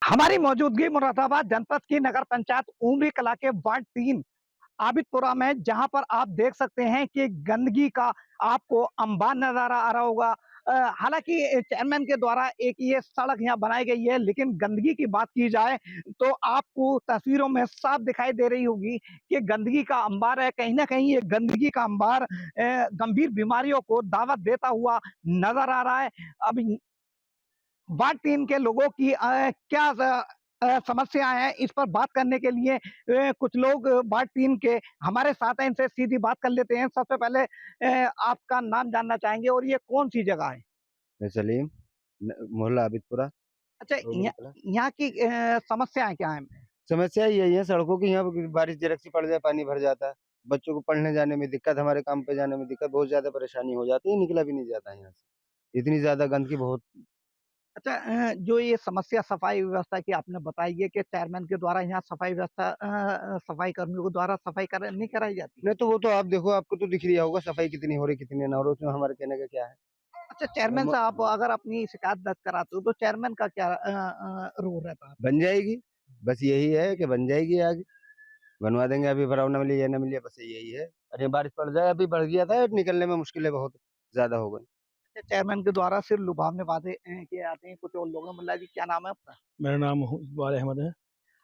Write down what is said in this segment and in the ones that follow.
हमारी मौजूदगी मुरादाबाद जनपद की नगर पंचायत उमरी कला के वार्ड 3 आबिदपुरा में, जहां पर आप देख सकते हैं कि गंदगी का आपको अंबार नज़ारा आ रहा होगा। हालांकि चेयरमैन के द्वारा एक ये सड़क यहाँ बनाई गई है, लेकिन गंदगी की बात की जाए तो आपको तस्वीरों में साफ दिखाई दे रही होगी कि गंदगी का अंबार है। कहीं ना कहीं ये गंदगी का अंबार गंभीर बीमारियों को दावत देता हुआ नजर आ रहा है। अब वार्ड 3 के लोगों की क्या समस्याएँ हैं, इस पर बात करने के लिए कुछ लोग वार्ड 3 के हमारे साथ हैं, इनसे सीधी बात कर लेते हैं। सबसे पहले आपका नाम जानना चाहेंगे और ये कौन-सी जगह है? मैं सलीम मोहल्ला आबिदपुरा अच्छा, उमरी कला। यहाँ की समस्याएँ क्या हैं? समस्या यही है सड़कों की। यहाँ पे बारिश जरा सी पड़ जाए पानी भर जाता है। बच्चों को पढ़ने जाने में दिक्कत, हमारे काम पे जाने में दिक्कत, बहुत ज़्यादा परेशानी हो जाती है, निकला भी नहीं जाता है यहाँ से। इतनी ज़्यादा गंदगी बहुत। अच्छा, जो ये समस्या सफाई व्यवस्था की आपने बताई है कि चेयरमैन के द्वारा यहाँ सफाई व्यवस्था सफाई कर्मियों के द्वारा सफाई नहीं कराई जाती? नहीं तो वो तो आप देखो, आपको तो दिख रहा होगा सफाई कितनी हो रही कितनी ना हो रही, उसमें हमारे कहने का क्या है। अच्छा, चेयरमैन हम साहब अगर अपनी शिकायत दर्ज कराते हो तो चेयरमैन का क्या रोल रहता है? बन जाएगी, बस यही है कि बन जाएगी आगे। बनवा देंगे, अभी भराव ना मिले या ना मिले, बस यही है। अरे बारिश पड़ जाए, अभी बढ़ गया था, निकलने में मुश्किलें बहुत ज़्यादा हो गई। चेयरमैन के द्वारा सिर्फ लुभावने वादे किए जाते हैं कुछ और लोगों में। मुल्ला जी, क्या नाम है आपका? मेरा नाम इकबाल अहमद है।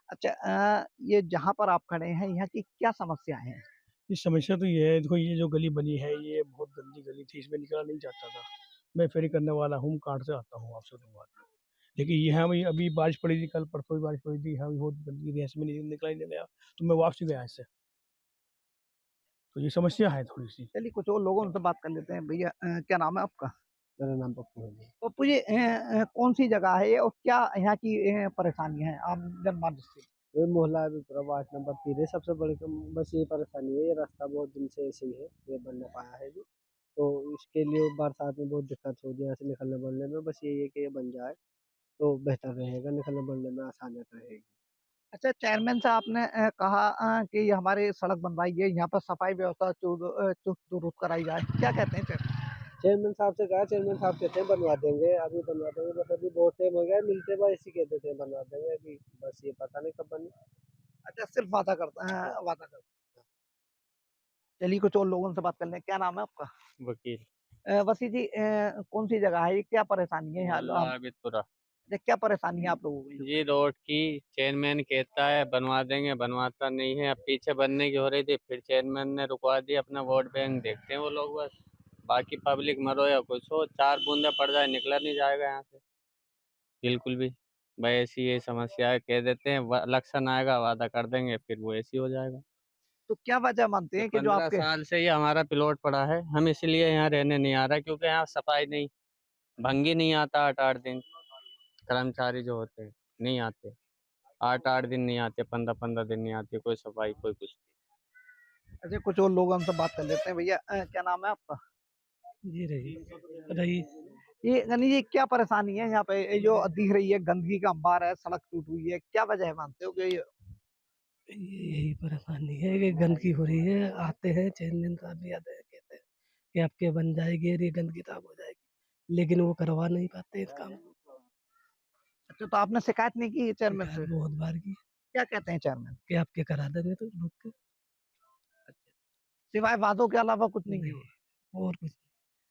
अच्छा, ये जहाँ पर आप खड़े हैं यहाँ की क्या समस्याएं हैं? इस समस्या तो ये है, देखो ये जो गली बनी है ये बहुत गंदी गली थी, इसमें निकला नहीं जाता था। मैं फेरी करने वाला हूँ, काट से आता हूँ आपसे तो बात। लेकिन यहाँ भी अभी बारिश पड़ी थी, कल परसों भी बारिश पड़ी थी, यहाँ भी बहुत गंदगी थी, ऐसे में निकला ही नहीं गया, तो मैं वापसी गया इससे। तो ये समस्या है थोड़ी सी। चलिए कुछ और लोगों से बात कर लेते हैं। भैया, क्या नाम है आपका? मेरा नाम पप्पू है। पप्पू जी, कौन सी जगह है ये और क्या यहाँ की परेशानी है आम जनमानस से? ये मोहल्ला आबिदपुरा वार्ड नंबर 3 है। सबसे बड़ी बस ये परेशानी है, ये रास्ता बहुत दिन से ऐसे ही है, ये बन नहीं पाया है जी। तो इसके लिए बरसात में बहुत दिक्कत होती है यहाँ से निकलने बनने में। बस यही है कि ये बन जाए तो बेहतर रहेगा, निकलने बनने में आसानियत रहेगी। अच्छा, चेयरमैन साहब ने कहा कि ये हमारी सड़क बनवाई है, यहाँ पर सफाई व्यवस्था चुस्त दुरुस्त कराई जाए। क्या कहते हैं चेयरमैन? चेयरमैन साहब से कहा, चेयरमैन साहब कहते हैं बनवा देंगे, अभी बनवा देंगे, बस अभी बहुत टाइम हो गया है, मिलते बाद ऐसे कहते थे बनवा देंगे, अभी बस ये पता नहीं कब बने। अच्छा, सिर्फ वादा करते हैं। चलिए कुछ और लोगों से बात कर लें। क्या नाम है आपका? वकील वसी जी, कौन सी जगह है ये? क्या परेशानी है यहाँ मोहल्ला आप? आबिदपुरा। क्या परेशानी है आप लोगों को? ये रोड की चेयरमैन कहता है बनवा देंगे, बनवाता नहीं है। अब पीछे बनने की हो रही थी, फिर चेयरमैन ने रुकवा दी। अपना वोट बैंक देखते हैं वो लोग बस। बाकी पब्लिक मरो या कुछ हो, 4 बूंदे पड़ जाए निकला नहीं जाएगा यहाँ से बिल्कुल भी। भाई ऐसी ये समस्या है, कह देते हैं इलेक्शन आएगा वादा कर देंगे, फिर वो ऐसी हो जाएगा। तो क्या वजह मानते ये हैं कि जो 15 आपके साल से ये हमारा प्लॉट पड़ा है, हम इसलिए यहाँ रहने नहीं आ रहा क्योंकि यहाँ सफाई नहीं, भंगी नहीं आता 8-8 दिन। कर्मचारी जो होते हैं नहीं आते, 8-8 दिन नहीं आते, 15-15 दिन नहीं आते, कोई सफाई कोई कुछ। ऐसे कुछ और लोग हमसे बात कर लेते हैं। भैया, क्या नाम है आपका? जी रही रही ये गनी जी, क्या परेशानी है यहाँ पे? ये जो दिख रही है गंदगी का अंबार है, सड़क टूट हुई है, क्या वजह है मानते हो कि यही परेशानी है कि गंदगी हो रही है। आते हैं चेयरमैन साहब भी आते हैं, कहते हैं कि आपके बन जाएगी और ये गंदगी साफ हो जाएगी, लेकिन वो करवा नहीं पाते इस काम को। अच्छा, तो आपने शिकायत नहीं की चेयरमैन शिकायत से? बहुत बार की क्या कहते हैं चेयरमैन? कि आपके करा देंगे तो रुक के। सिवाय वादों के अलावा कुछ नहीं नहीं, है? और कुछ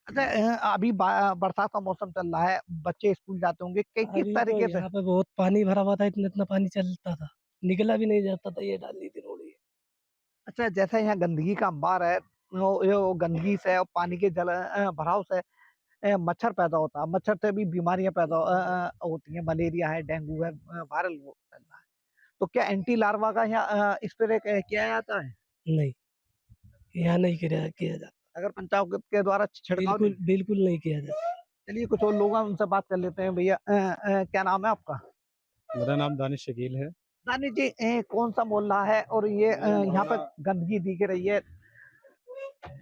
अच्छा, अभी बरसात का मौसम चल रहा है, बच्चे स्कूल जाते होंगे, किस अभी तो तरीके से? यहाँ पे बहुत पानी भरा हुआ था, इतना इतना पानी चलता था, निकला भी नहीं जाता था, ये डाली थी रोड़ी। अच्छा, जैसे यहाँ गंदगी का अंबार है, वो गंदगी से और पानी के भराव से मच्छर पैदा होता है। मच्छर से भी बीमारियां पैदा होती हैं। मलेरिया है, डेंगू है, वायरल वो फैल रहा है। तो क्या एंटी लार्वा का यहाँ स्प्रे किया जाता है? नहीं, यहाँ नहीं किया जाता। अगर पंचायत के द्वारा छिड़काव बिल्कुल नहीं? बिल्कुल नहीं किया जाता। चलिए कुछ और लोग हैं, उनसे बात कर लेते हैं। भैया, क्या नाम है आपका? मेरा नाम दानिश शकील है। दानिश जी, कौन सा मोहल्ला है और ये यहाँ पे गंदगी दिख रही है,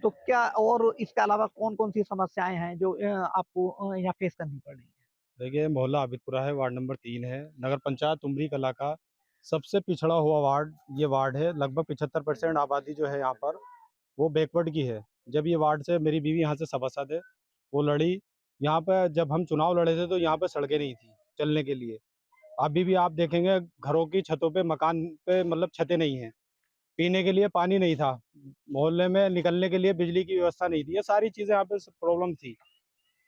तो क्या और इसके अलावा कौन कौन सी समस्याएं हैं जो आपको यहाँ फेस करनी पड़ रही है? देखिए मोहल्ला आबिदपुरा है, वार्ड नंबर 3 है, नगर पंचायत उमरी कला का सबसे पिछड़ा हुआ वार्ड ये वार्ड है। लगभग 75% आबादी जो है यहाँ पर वो बैकवर्ड की है। जब ये वार्ड से मेरी बीवी यहाँ से सभासद है, वो लड़ी। यहाँ पे जब हम चुनाव लड़े थे तो यहाँ पे सड़कें नहीं थी चलने के लिए। अभी भी आप देखेंगे घरों की छतों पे, मकान पे मतलब छतें नहीं हैं, पीने के लिए पानी नहीं था, मोहल्ले में निकलने के लिए बिजली की व्यवस्था नहीं थी। ये सारी चीज़ें यहाँ पे प्रॉब्लम थी।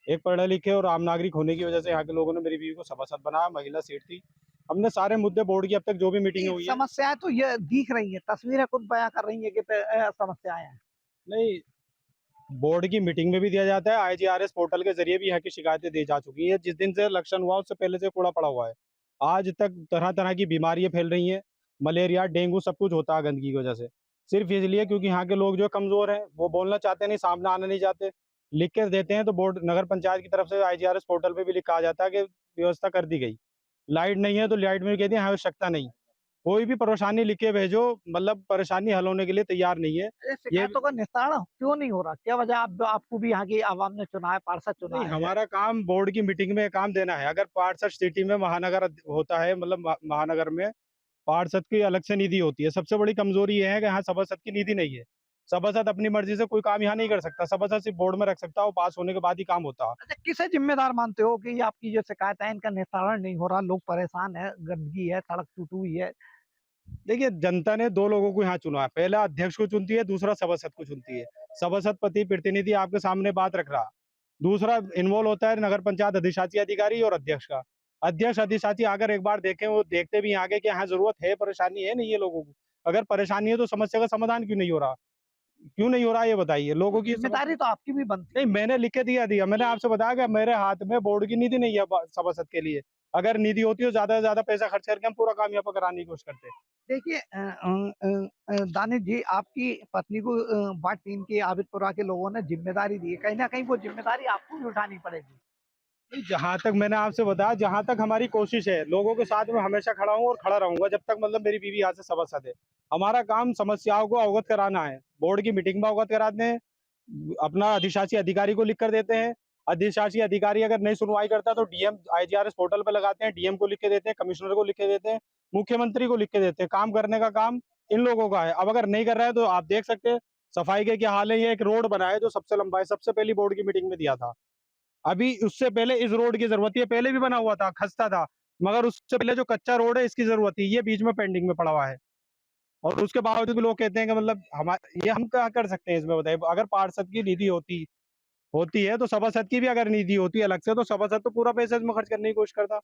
एक पढ़े लिखे और आम नागरिक होने की वजह से यहाँ के लोगों ने मेरी बीवी को सभासद बनाया, महिला सीट थी। हमने सारे मुद्दे बोर्ड की अब तक जो भी मीटिंग हुई है। समस्याएं तो ये दिख रही हैं, तस्वीरें खुद बयां कर रही हैं कि समस्याएं हैं। नहीं, बोर्ड की मीटिंग में भी दिया जाता है, आईजीआरएस पोर्टल के जरिए भी यहाँ की शिकायतें दी जा चुकी है। जिस दिन से इलेक्शन हुआ उससे पहले से कूड़ा पड़ा हुआ है। आज तक तरह तरह की बीमारियां फैल रही हैं, मलेरिया, डेंगू सब कुछ होता है गंदगी की वजह से। सिर्फ इसलिए क्योंकि यहाँ के लोग जो कमजोर हैं वो बोलना चाहते नहीं, सामने आना नहीं चाहते, लिख के देते हैं। तो बोर्ड नगर पंचायत की तरफ से आईजीआरएस पोर्टल पे भी लिखा आ जाता है कि व्यवस्था कर दी गई। लाइट नहीं है तो लाइट में कहती है आवश्यकता नहीं। कोई भी परेशानी लिख के भेजो, मतलब परेशानी हल होने के लिए तैयार नहीं है। ये ये शिकायतों का निस्तारण क्यों नहीं हो रहा? क्या वजह? आपको भी यहाँ की आवाम ने चुना है, पार्षद चुना नहीं, है। हमारा काम बोर्ड की मीटिंग में काम देना है। अगर पार्षद सिटी में महानगर होता है, मतलब महानगर में पार्षद की अलग से निधि होती है। सबसे बड़ी कमजोरी ये है कि यहाँ सभासद की निधि नहीं है। सभासद अपनी मर्जी से कोई काम यहाँ नहीं कर सकता। सभासद सिर्फ बोर्ड में रख सकता है, वो पास होने के बाद ही काम होता है। अच्छा, किसे जिम्मेदार मानते हो कि ये आपकी जो शिकायत है इनका निस्तारण नहीं हो रहा, लोग परेशान है, गंदगी है, सड़क टूटी हुई है? देखिए, जनता ने दो लोगों को यहाँ चुना है। पहला अध्यक्ष को चुनती है, दूसरा सभासद को चुनती है। सभासद पति प्रतिनिधि आपके सामने बात रख रहा। दूसरा इन्वॉल्व होता है नगर पंचायत अधिशासी अधिकारी और अध्यक्ष का। अध्यक्ष अधिशासी अगर एक बार देखें, वो देखते भी आगे कि हाँ जरूरत है, परेशानी है नहीं है लोगों को। अगर परेशानी है तो समस्या का समाधान क्यों नहीं हो रहा? क्यों नहीं हो रहा ये बताइए। लोगों की जिम्मेदारी तो आपकी भी बनती नहीं, मैंने लिख के दिया। मैंने आपसे बताया कि मेरे हाथ में बोर्ड की निधि नहीं है सभासद के लिए। अगर निधि होती तो ज्यादा से ज्यादा पैसा खर्च करके हम पूरा काम यहाँ पर कराने की कोशिश करते। है। देखिए दानिश जी, आपकी पत्नी को वार्ड 3 के आबिदपुरा के लोगों ने जिम्मेदारी दी है, कहीं ना कहीं वो जिम्मेदारी आपको भी उठानी पड़ेगी। नहीं, जहाँ तक मैंने आपसे बताया, जहाँ तक हमारी कोशिश है, लोगों के साथ में हमेशा खड़ा हूँ और खड़ा रहूंगा जब तक मतलब मेरी बीवी यहाँ से सभासद है। हमारा काम समस्याओं को अवगत कराना है, बोर्ड की मीटिंग में अवगत कराते हैं, अपना अधिशासी अधिकारी को लिख कर देते हैं। अधिशासी अधिकारी अगर नहीं सुनवाई करता तो डीएम आईजीआरएस पोर्टल पे लगाते हैं, डीएम को लिख के देते हैं, कमिश्नर को लिख के देते हैं, मुख्यमंत्री को लिख के देते हैं। काम करने का काम इन लोगों का है। अब अगर नहीं कर रहा है तो आप देख सकते हैं सफाई के क्या हाल है। ये एक रोड बना है जो सबसे लंबा है, सबसे पहली बोर्ड की मीटिंग में दिया था। अभी उससे पहले इस रोड की जरूरत है, पहले भी बना हुआ था, खस्ता था, मगर उससे पहले जो कच्चा रोड है इसकी जरूरत है, ये बीच में पेंडिंग में पड़ा हुआ है। और उसके बावजूद भी लोग कहते हैं कि मतलब हमारे, ये हम क्या कर सकते हैं इसमें बताइए। अगर पार्षद की निधि होती होती है तो सभासद की भी अगर निधि होती है अलग से, तो सभासद तो पूरा पैसा इसमें खर्च करने की कोशिश करता।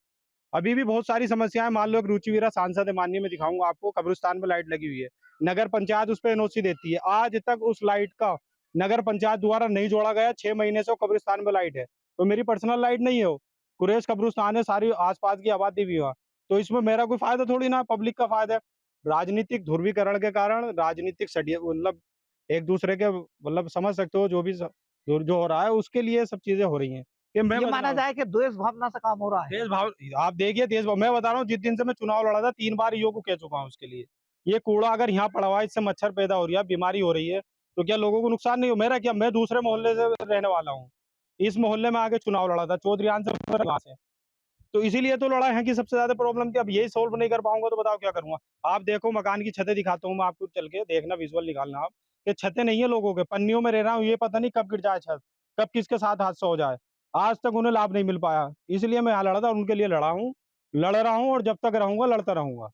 अभी भी बहुत सारी समस्याएं, मान लो एक रुचिवीरा सांसद है माननीय, में दिखाऊंगा आपको, कब्रिस्तान में लाइट लगी हुई है, नगर पंचायत उस पर एनओसी देती है, आज तक उस लाइट का नगर पंचायत द्वारा नहीं जोड़ा गया। 6 महीने से वो कब्रिस्तान में लाइट है, तो मेरी पर्सनल लाइट नहीं है, वो कुरेश कब्रिस्तान है, सारी आसपास की आबादी भी हुआ। तो इसमें मेरा कोई फायदा थोड़ी ना, पब्लिक का फायदा है। राजनीतिक ध्रुवीकरण के कारण, राजनीतिक मतलब एक दूसरे के, मतलब समझ सकते हो जो भी जो हो रहा है, उसके लिए सब चीजें हो रही हैं। कि मैं ये बता माना रहा हूँ, जाए कि द्वेष भावना से काम हो रहा है। देश भाव, आप देखिए देश भाव, मैं बता रहा हूँ जिस दिन से मैं चुनाव लड़ा था 3 बार ईओ को कह चुका हूँ उसके लिए। ये कूड़ा अगर यहाँ पड़ा हुआ है, इससे मच्छर पैदा हो रही है, बीमारी हो रही है, तो क्या लोगों को नुकसान नहीं हो? मेरा क्या, मैं दूसरे मोहल्ले से रहने वाला हूँ, इस मोहल्ले में आके चुनाव लड़ा था, चौधरीयान से वहाँ से। तो इसीलिए तो लड़ा है कि सबसे ज्यादा प्रॉब्लम थी। अब यही सोल्व नहीं कर पाऊंगा तो बताओ क्या करूंगा। आप देखो मकान की छतें दिखाता हूँ मैं आपको, चल के देखना, विजुअल निकालना आप, कि छतें नहीं है लोगों के, पन्नियों में रह रहा हूँ, ये पता नहीं कब गिर जाए छत, कब किसके साथ हादसा हो जाए। आज तक उन्हें लाभ नहीं मिल पाया, इसलिए मैं यहाँ लड़ा था और उनके लिए लड़ा हूँ, लड़ रहा हूँ और जब तक रहूंगा लड़ता रहूंगा।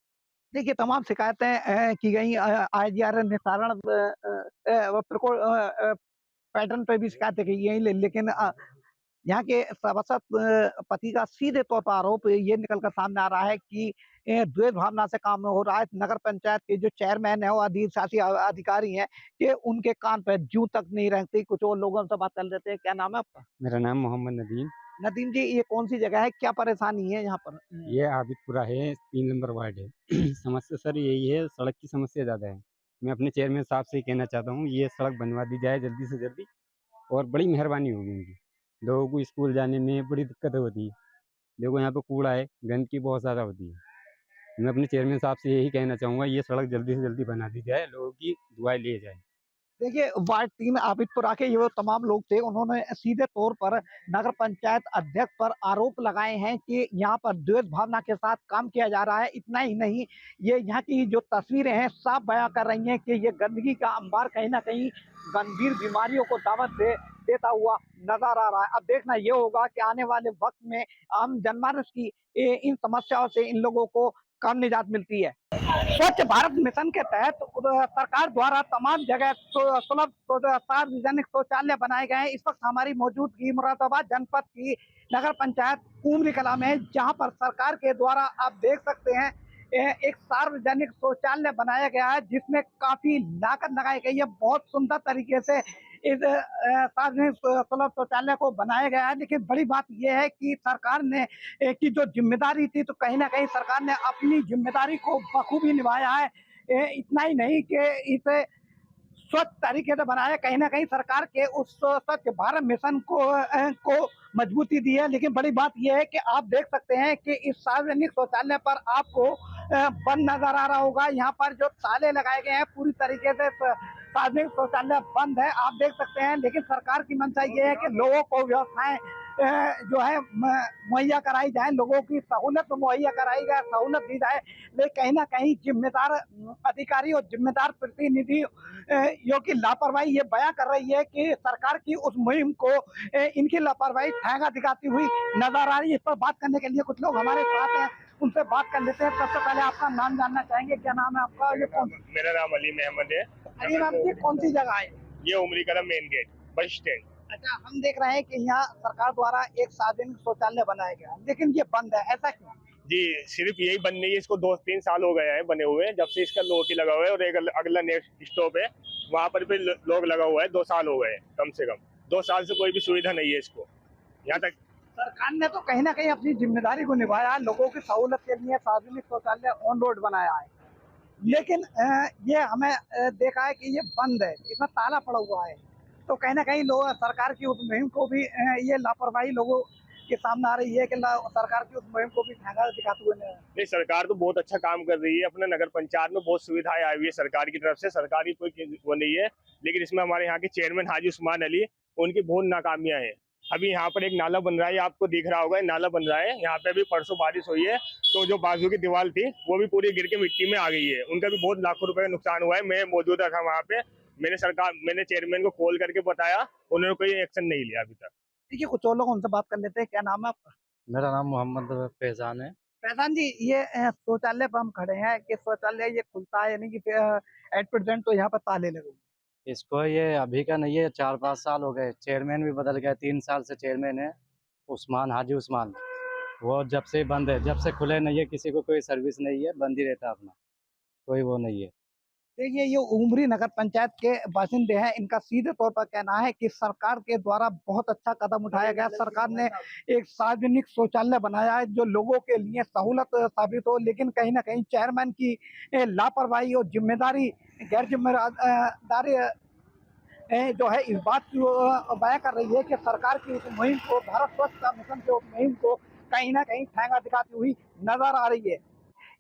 देखिए, तमाम शिकायतें की गई, आईजीआर निस्तारण पैटर्न पे भी शिकायतें की गई, लेकिन यहाँ के सभासद पति का सीधे तौर पर आरोप ये निकल कर सामने आ रहा है कि द्वेष भावना से काम हो रहा है। नगर पंचायत के जो चेयरमैन है, वो अधिशासी अधिकारी हैं, कि उनके कान पे जूं तक नहीं रहती। कुछ और लोगों से बात कर लेते हैं। क्या नाम है आपका? मेरा नाम मोहम्मद नदीम। नदीम जी, ये कौन सी जगह है, क्या परेशानी है यहाँ पर? ये आबिदपुरा है, 3 नंबर वार्ड है। समस्या सर यही है, सड़क की समस्या ज़्यादा है। मैं अपने चेयरमैन साहब से ये कहना चाहता हूँ, ये सड़क बनवा दी जाए जल्दी से जल्दी, और बड़ी मेहरबानी होगी उनकी। लोगों को स्कूल जाने में बड़ी दिक्कत होती है। देखो यहाँ पे कूड़ा है, गंदगी बहुत ज़्यादा होती है। मैं अपने चेयरमैन साहब से यही कहना चाहूँगा, ये सड़क जल्दी से जल्दी बना दी जाए, लोगों की दुआएं लिए जाए। देखिए, वार्ड 3 आबिदपुरा के ये वो तमाम लोग थे, उन्होंने सीधे तौर पर नगर पंचायत अध्यक्ष पर आरोप लगाए हैं कि यहाँ पर द्वेष भावना के साथ काम किया जा रहा है। इतना ही नहीं, ये यहाँ की जो तस्वीरें हैं, साफ बयां कर रही हैं कि ये गंदगी का अंबार कहीं न कहीं गंभीर बीमारियों को दावत देता हुआ नज़र आ रहा है। अब देखना ये होगा कि आने वाले वक़्त में आम जनमानस की इन समस्याओं से इन लोगों को कब निजात मिलती है। स्वच्छ भारत मिशन के तहत सरकार द्वारा तमाम जगह सुलभ सार्वजनिक शौचालय बनाए गए हैं। इस वक्त हमारी मौजूदगी मुरादाबाद जनपद की नगर पंचायत उमरी कला में है, जहां पर सरकार के द्वारा आप देख सकते हैं एक सार्वजनिक शौचालय बनाया गया है, जिसमें काफी लागत लगाई गई है। बहुत सुंदर तरीके से इस सार्वजनिक सुलभ शौचालय को बनाया गया है। लेकिन बड़ी बात यह है कि सरकार ने की जो जिम्मेदारी थी, तो कहीं ना कहीं सरकार ने अपनी जिम्मेदारी को बखूबी निभाया है। इतना ही नहीं कि इसे स्वच्छ तरीके से बनाया, कहीं ना कहीं सरकार के उस स्वच्छ भारत मिशन को मजबूती दी है। लेकिन बड़ी बात यह है कि आप देख सकते हैं कि इस सार्वजनिक शौचालय पर आपको बंद नजर आ रहा होगा। यहाँ पर जो ताले लगाए गए हैं, पूरी तरीके से सार्वजनिक शौचालय बंद है, आप देख सकते हैं। लेकिन सरकार की मंशा ये है कि लोगों को व्यवस्थाएं जो है मुहैया कराई जाए, लोगों की सहूलत मुहैया कराई जाए, सहूलत दी जाए। लेकिन कहीं ना कहीं जिम्मेदार अधिकारी और जिम्मेदार प्रतिनिधि यो की लापरवाही ये बयां कर रही है कि सरकार की उस मुहिम को इनकी लापरवाही ठेंगा दिखाती हुई नजर आ रही है। इस पर बात करने के लिए कुछ लोग हमारे साथ हैं, उनसे बात कर लेते हैं। सबसे पहले आपका नाम जानना चाहेंगे, क्या नाम है आपका? ये कौन मेरा नाम अली अहमद है। अली नाम की कौन सी जगह है? ये उमरी कला मेन गेट बस स्टैंड। अच्छा, हम देख रहे हैं कि यहाँ सरकार द्वारा एक सार्वजनिक शौचालय बनाया गया, लेकिन ये बंद है, ऐसा क्यों? जी, सिर्फ यही बंद नहीं है, इसको 2-3 साल हो गए हैं बने हुए, जब से इसका लोग ही लगा हुआ है। और एक अगला नेक्स्ट स्टॉप है, वहाँ पर भी लोग लगा हुआ है। 2 साल हो गए कम से कम। 2 साल से कोई भी सुविधा नहीं है इसको यहाँ तक। सरकार ने तो कहीं ना कहीं अपनी जिम्मेदारी को निभाया है, लोगों की सहूलत के लिए सार्वजनिक शौचालय ऑन रोड बनाया है। लेकिन ये हमें देखा है कि ये बंद है, इसमें ताला पड़ा हुआ है। तो कहीं ना कहीं लोग सरकार की उस मुहिम को भी ये लापरवाही लोगों के सामने आ रही है कि सरकार की उस मुहिम को भी ठेंगा दिखाते हुए नहीं, सरकार तो बहुत अच्छा काम कर रही है। अपने नगर पंचायत में बहुत सुविधाएं आई हुई है सरकार की तरफ से, सरकार की कोई वो नहीं है। लेकिन इसमें हमारे यहाँ के चेयरमैन हाजी उस्मान अली, उनकी बहुत नाकामियां हैं। अभी यहाँ पर एक नाला बन रहा है, आपको दिख रहा होगा, नाला बन रहा है। यहाँ पे अभी परसों बारिश हुई है, तो जो बाजू की दीवार थी वो भी पूरी गिर के मिट्टी में आ गई है। उनका भी बहुत लाखों रुपए का नुकसान हुआ है। मैं मौजूदा था वहाँ पे, मैंने चेयरमैन को कॉल करके बताया, उन्होंने कोई एक्शन नहीं लिया अभी तक। देखिए, कुछ और लोग उनसे बात कर लेते हैं। क्या नाम है आपका? मेरा नाम मोहम्मद फैजान है। फैजान जी, ये शौचालय पर हम खड़े हैं कि शौचालय ये खुलता है, यानी कि एट प्रेजेंट तो यहाँ पर ताले लगे हुए हैं। इसको ये अभी का नहीं है, 4-5 साल हो गए। चेयरमैन भी बदल गया, 3 साल से चेयरमैन है उस्मान, हाजी उस्मान। वो जब से बंद है, जब से खुले नहीं है, किसी को कोई सर्विस नहीं है, बंद ही रहता अपना, कोई वो नहीं है। देखिए, ये उमरी नगर पंचायत के बाशिंदे हैं। इनका सीधे तौर पर कहना है कि सरकार के द्वारा बहुत अच्छा कदम उठाया गया। सरकार ने एक सार्वजनिक शौचालय बनाया है जो लोगों के लिए सहूलत साबित हो। लेकिन कहीं ना कहीं चेयरमैन की लापरवाही और जिम्मेदारी, गैर जिम्मेदारी जो है, इस बात की बयां कर रही है कि सरकार की इस मुहिम को, भारत स्वच्छ मिशन के उस मुहिम को कहीं ना कहीं ठेंगा दिखाती हुई नजर आ रही है।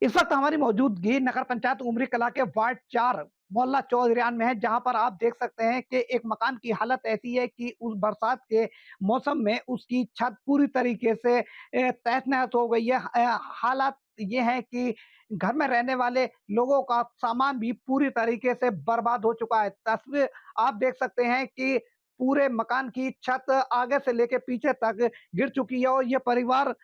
इस वक्त हमारी मौजूदगी नगर पंचायत उमरी कला के वार्ड 4 मोहल्ला चौधरियान में है, जहां पर आप देख सकते हैं कि एक मकान की हालत ऐसी है कि उस बरसात के मौसम में उसकी छत पूरी तरीके से तहस-नहस हो गई है। हालात ये है कि घर में रहने वाले लोगों का सामान भी पूरी तरीके से बर्बाद हो चुका है। तस्वीर आप देख सकते हैं कि पूरे मकान की छत आगे से लेके पीछे तक गिर चुकी है, और ये परिवार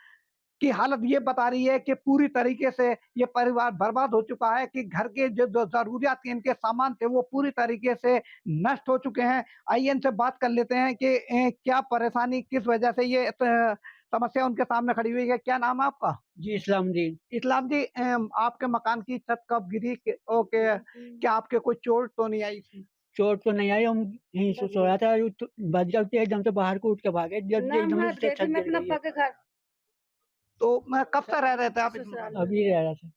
की हालत ये बता रही है कि पूरी तरीके से ये परिवार बर्बाद हो चुका है, कि घर के जो जो ज़रूरियात के इनके सामान थे वो पूरी तरीके से नष्ट हो चुके हैं। आइए इनसे बात कर लेते हैं कि क्या परेशानी, किस वजह से ये समस्या उनके सामने खड़ी हुई है। क्या नाम है आपका? जी, इस्लाम जी। इस्लाम जी, आपके मकान की छत कब गिरी? ओके, क्या आपके कोई चोट तो नहीं आई इसमें? चोट तो नहीं आई, हम यहीं से सोया था, तो बज गई एकदम से बाहर को उठ के भागे, जब एकदम से छत गिर गई है। तो मैं कब से रह रहे थे आप इस अभी मकान में? रह रहा था।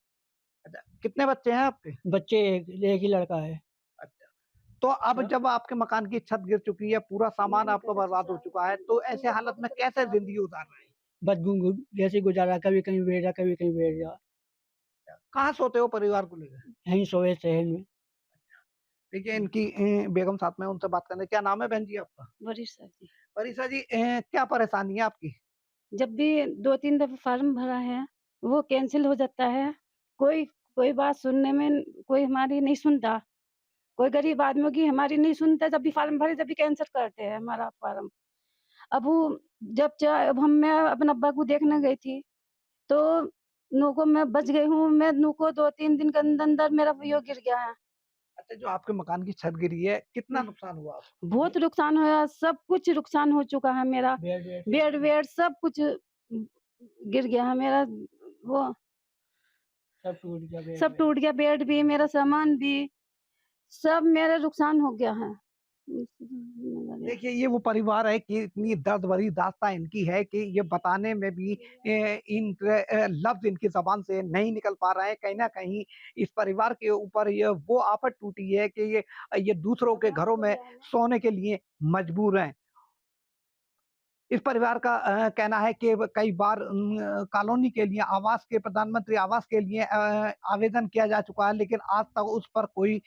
अच्छा, कितने बच्चे हैं आपके? बच्चे एक ही लड़का है। अच्छा, तो अब जब आपके मकान की छत गिर चुकी है, पूरा सामान आपका बर्बाद हो चुका है, तो ऐसे हालत में कैसे ज़िंदगी गुजार रहे हैं? बस जैसे गुजारा, कभी कहीं बैठ जा, कभी कहीं बैठ जा। कहाँ सोते हो परिवार को लेकर? यहीं सोए शहर में। देखिए इनकी बेगम साथ में, उनसे बात करने। क्या नाम है बहन जी आपका? वरिष्ठ जी। परिसा जी, क्या परेशानी है आपकी? जब भी 2-3 दफ़ा फ़ॉर्म भरा है, वो कैंसल हो जाता है। कोई कोई बात सुनने में कोई हमारी नहीं सुनता। कोई गरीब आदमियों की हमारी नहीं सुनता, जब भी फ़ॉर्म भरे तब भी कैंसल करते हैं हमारा फ़ॉर्म। अब वो अब मैं अपने अब्बा को देखने गई थी, तो नुको मैं बच गई हूँ। मैं नुको 2-3 दिन के अंदर मेरा यो गिर गया है। अच्छा, जो आपके मकान की छत गिरी है, कितना नुकसान हुआ आपको? बहुत नुकसान हुआ, सब कुछ नुकसान हो चुका है मेरा। बेड-वेड सब कुछ गिर गया है मेरा। वो सब टूट गया, बेड भी, मेरा सामान भी, सब मेरा नुकसान हो गया है। देखिए, ये वो परिवार है कि इतनी दर्द भरी दास्ताँ इनकी है कि ये बताने में भी लफ्ज़ इनकी ज़बान से नहीं निकल पा रहे हैं। कहीं न कहीं इस परिवार के ऊपर ये वो आफ़त टूटी है कि ये दूसरों के घरों में सोने के लिए मजबूर हैं। इस परिवार का कहना है कि व कई बार कॉलोनी के लिए आवास के प्रधानमंत्री आवास के लिए आवेदन किया जा चुका है, लेकिन आज तक उस पर कोई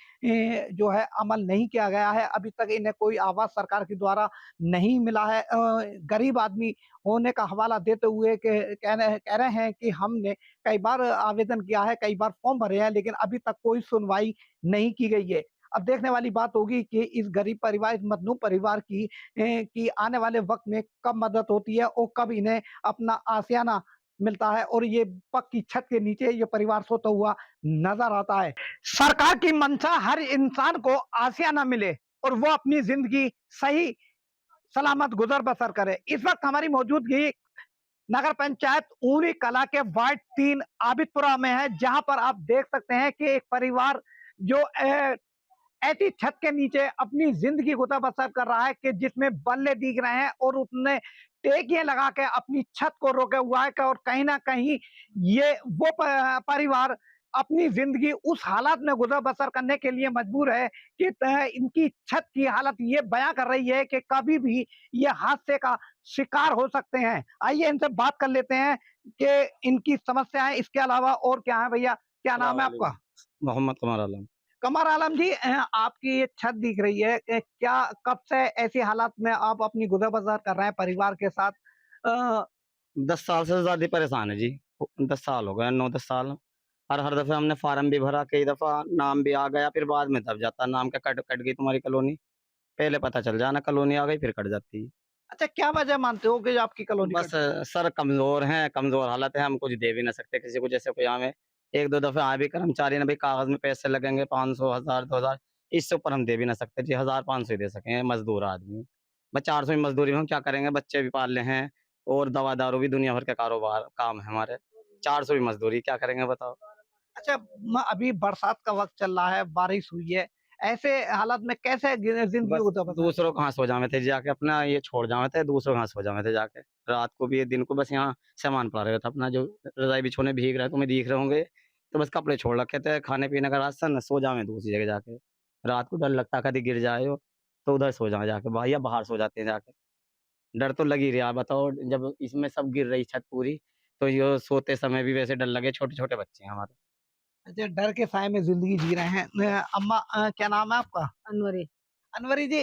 जो है अमल नहीं किया गया है। अभी तक इन्हें कोई आवास सरकार के द्वारा नहीं मिला है। गरीब आदमी होने का हवाला देते हुए कह रहे हैं कि हमने कई बार आवेदन किया है, कई बार फॉर्म भरे हैं, लेकिन अभी तक कोई सुनवाई नहीं की गई है। अब देखने वाली बात होगी कि इस गरीब परिवार, इस मजलूम परिवार की आने वाले वक़्त में कब मदद होती है और कब इन्हें अपना आशियाना मिलता है और ये पक्की छत के नीचे ये परिवार सोता हुआ नज़र आता है। सरकार की मंशा हर इंसान को आशियाना मिले और वो अपनी ज़िंदगी सही सलामत गुज़र-बसर करे। इस वक़्त हमारी मौजूदगी नगर पंचायत ऊरी कला के वार्ड 3 आबिदपुरा में है, जहाँ पर आप देख सकते हैं कि एक परिवार जो ऐसी छत के नीचे अपनी ज़िंदगी गुज़र-बसर कर रहा है कि जिसमें बल्ले दिख रहे हैं और उसने टेकियाँ लगा के अपनी छत को रोके हुआ है और कहीं न कहीं ये वो परिवार अपनी ज़िंदगी उस हालात में गुज़र-बसर करने के लिए मजबूर है कि इनकी छत की हालत ये बयाँ कर रही है कि कभी भी ये हादसे का शिकार हो सकते हैं। आइए इनसे बात कर लेते हैं कि इनकी समस्याएँ इसके अलावा और क्या है भैया? क्या नाम है आपका? मोहम्मद कमर आलम। कमर आलम जी, आपकी ये छत दिख रही है, क्या कब से ऐसी हालात में आप अपनी गुज़र-बसर कर रहे हैं परिवार के साथ? अ, 10 साल से ज़्यादा परेशान है जी। 10 साल हो गए, 9-10 साल। हर दफ़े हमने फ़ॉर्म भी भरा, कई दफ़ा नाम भी आ गया, फिर बाद में दब जाता नाम क्या कट कट गई तुम्हारी कॉलोनी। पहले पता चल जाना कॉलोनी आ गई फिर कट जाती है। अच्छा, क्या वजह मानते हो कि आपकी कॉलोनी बस कट गई? सर कमज़ोर हैं, कमज़ोर हालत है, हम कुछ दे भी ना सकते किसी को। जैसे कोई हमें 1-2 दफ़े आए भी कर्मचारी ने, भाई कागज़ में पैसे लगेंगे 500, 1000, 2000, इससे ऊपर हम दे भी ना सकते जी। 1000-500 ही दे सकें, मज़दूर आदमी। बस 400 की मज़दूरी में हम क्या करेंगे, बच्चे भी पालने हैं और दवा-दारू भी, दुनिया भर के कारोबार काम है हमारे। 400 की मज़दूरी क्या करेंगे बताओ? अच्छा, अभी बरसात का वक़्त चल रहा है, बारिश हुई है, ऐसे हालात में कैसे ज़िंदगी बस गुज़र-बसर दूसरों कहाँ सो जावे थे जाके, अपना ये छोड़ जावे थे, दूसरों कहाँ सो जावे थे जाके। रात को भी दिन को बस यहाँ सामान पड़ा रहता था अपना, जो रज़ाई बिछौने भीग रहे तुम्हें दिख रहे होंगे, तो बस कपड़े छोड़ रखे थे, खाने-पीने का राशन, सो जावे दूसरी जगह जाके। रात को डर लगता कभी गिर जाए हो, तो उधर सो जाएँ जाके या बाहर सो जाते हैं जाके। डर तो लग ही रहा है, बताओ जब इसमें सब गिर रही छत पूरी, तो यो सोते समय भी वैसे डर लगे, छोटे-छोटे बच्चे हैं हमारे। अच्छा, डर के साए में ज़िंदगी जी रहे हैं। अम्मा, क्या नाम है आपका? अनवरी। अनवरी जी,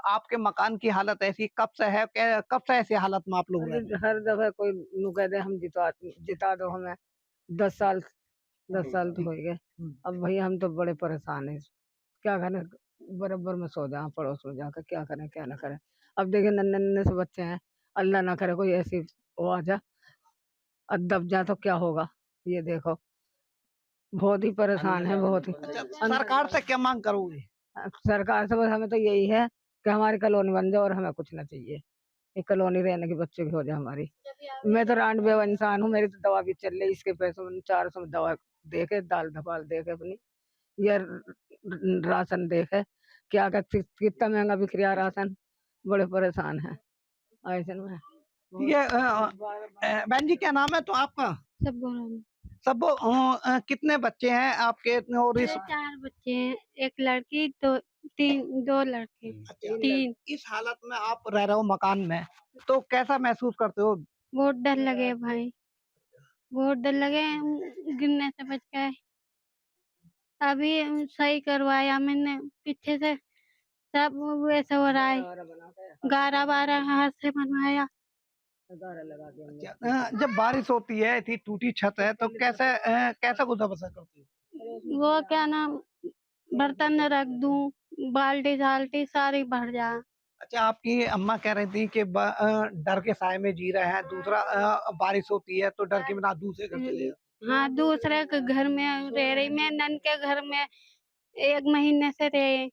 आपके मकान की हालत ऐसी कब से है? कब से ऐसी हालत में आप लोग रह रहे हैं? हर दफ़ा कोई नु कह दे हम जिता दो हमें। 10 साल 10 साल तो जी। हो ही गए। हुँ। अब भई हम तो बड़े परेशान हैं। क्या करें? बराबर में सो जाएँ पड़ोस में जाकर, क्या करें, क्या ना करें? अब देखिए नन्हे-नन्हे से बच्चे हैं, अल्लाह ना करे कोई ऐसी वो आ जाए और दब जाए तो क्या होगा? ये देखो, बहुत ही परेशान हैं, बहुत ही। अच्छा, सरकार से क्या माँग करोगे? सरकार से बस हमें तो यही है कि हमारी कॉलोनी बन जाए और हमें कुछ ना चाहिए। ये कॉलोनी रहने की बच्चों की हो जाए हमारी। मैं तो रांड-बेवा इंसान हूँ, मेरी तो दवा भी चल रही है, इसके पैसों में 400 में दवा दे के, दाल-धपाल दे के अपनी, ये राशन दे के, क्या कहते कितना महँगा बिक रहा राशन, बड़े परेशान हैं। ऐसे में ये बहन जी, क्या नाम है तो आपका? सब कितने बच्चे हैं आपके और इस? मेरे 4 बच्चे हैं, 1 लड़की, 2 लड़के, अच्छा, 3। इस हालत में आप रह रहे हो मकान में, तो कैसा महसूस करते हो? बहुत डर लगे भाई, बहुत डर लगे, गिरने से बच गए। अभी सही करवाया मैंने, पीछे से सब वैसे हो रहा है, गारा बारा हाथ से बनवाया। जब बारिश होती है, इतनी टूटी छत है, तो कैसा गुजर बसर करती है? वो क्या नाम, बर्तन रख दूं, बाल्टी झाल्टी सारी भर जा। अच्छा, आपकी अम्मा कह रही थी कि डर के साए में जी रहे हैं। दूसरा, बारिश होती है तो डर के बिना दूसरे घर चले जाते। हाँ, दूसरे के घर में रह रही, मैं नन के घर में 1 महीने से रहे।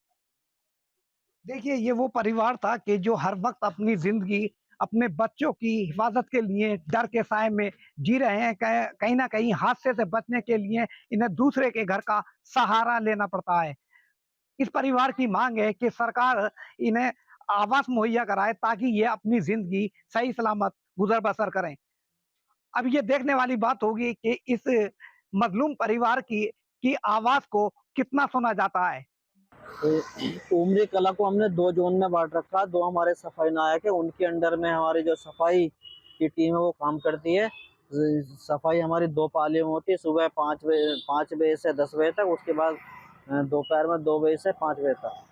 देखिए, ये वो परिवार था कि जो हर वक्त अपनी जिंदगी अपने बच्चों की हिफाजत के लिए डर के साए में जी रहे हैं। कहीं ना कहीं हादसे से बचने के लिए इन्हें दूसरे के घर का सहारा लेना पड़ता है। इस परिवार की मांग है कि सरकार इन्हें आवास मुहैया कराए, ताकि ये अपनी जिंदगी सही सलामत गुजर बसर करें। अब ये देखने वाली बात होगी कि इस मजलूम परिवार की आवाज को कितना सुना जाता है। तो उमरी कला को हमने 2 जोन में बांट रखा है। 2 हमारे सफाई नायक है, उनके अंडर में हमारी जो सफाई की टीम है वो काम करती है। सफाई हमारी 2 पालियों में होती है, सुबह 5 बजे से 10 बजे तक, उसके बाद दोपहर में 2 बजे से 5 बजे तक।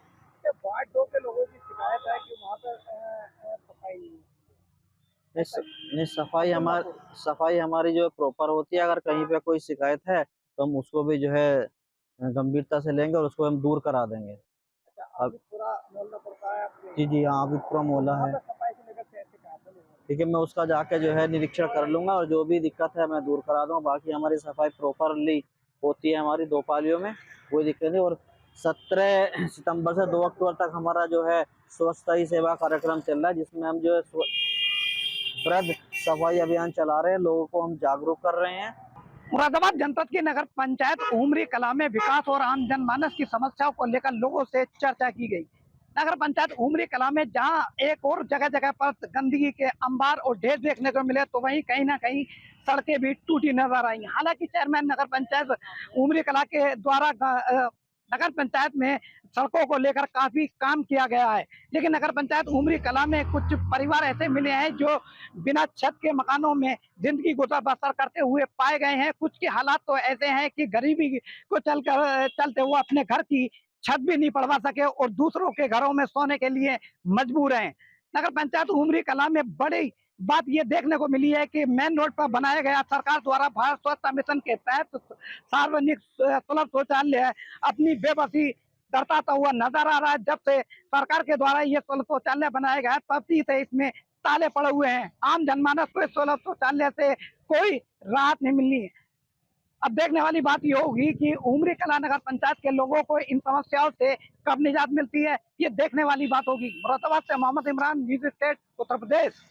वार्ड 2 के लोगों की शिकायत है कि वहाँ पर सफाई नहीं है। नहीं, सफाई हमारी जो प्रॉपर होती है। अगर कहीं पे कोई शिकायत है तो हम उसको भी जो है गंभीरता से लेंगे और उसको हम दूर करा देंगे। अब पूरा मोहल्ला पड़ता है आपके? जी हाँ, अभी पूरा मोहल्ला है। सफाई को लेकर कैसे शिकायत है? ठीक है, मैं उसका जाके जो है निरीक्षण कर लूंगा और जो भी दिक्कत है मैं दूर करा दूंगा। बाकी हमारी सफाई प्रॉपरली होती है हमारी 2 पालियों में, कोई दिक्कत नहीं। और 17 सितंबर से 2 अक्टूबर तक हमारा जो है स्वच्छता ही सेवा कार्यक्रम चल रहा है, जिसमें हम जो है वृहद सफाई अभियान चला रहे हैं, लोगों को हम जागरूक कर रहे हैं। मुरादाबाद जनपद की नगर पंचायत उमरी कला में विकास और आम जनमानस की समस्याओं को लेकर लोगों से चर्चा की गई। नगर पंचायत उमरी कला में जहां एक और जगह जगह पर गंदगी के अंबार और ढेर देखने को मिले, तो वहीं कहीं ना कहीं सड़कें भी टूटी नजर आई। हालांकि चेयरमैन नगर पंचायत उमरी कला के द्वारा नगर पंचायत में सड़कों को लेकर काफी काम किया गया है, लेकिन नगर पंचायत उमरी कला में कुछ परिवार ऐसे मिले हैं जो बिना छत के मकानों में जिंदगी गुजर बसर करते हुए पाए गए हैं। कुछ के हालात तो ऐसे हैं कि गरीबी को चलते हुए अपने घर की छत भी नहीं पड़वा सके और दूसरों के घरों में सोने के लिए मजबूर हैं। नगर पंचायत उमरी कला में बड़ी बात ये देखने को मिली है कि मेन रोड पर बनाया गया सरकार द्वारा भारत स्वच्छता मिशन के तहत सार्वजनिक सुलभ शौचालय अपनी बेबसी दर्शाता हुआ नजर आ रहा है। जब से सरकार के द्वारा ये सुलभ शौचालय बनाया गया, तब से इसमें ताले पड़े हुए हैं। आम जनमानस को सुलभ शौचालय से कोई राहत नहीं मिलनी है। अब देखने वाली बात ये होगी कि उमरी कला नगर पंचायत के लोगों को इन समस्याओं से कब निजात मिलती है, ये देखने वाली बात होगी। मुरादाबाद से मोहम्मद इमरान, न्यूज़ स्टेट, उत्तर प्रदेश।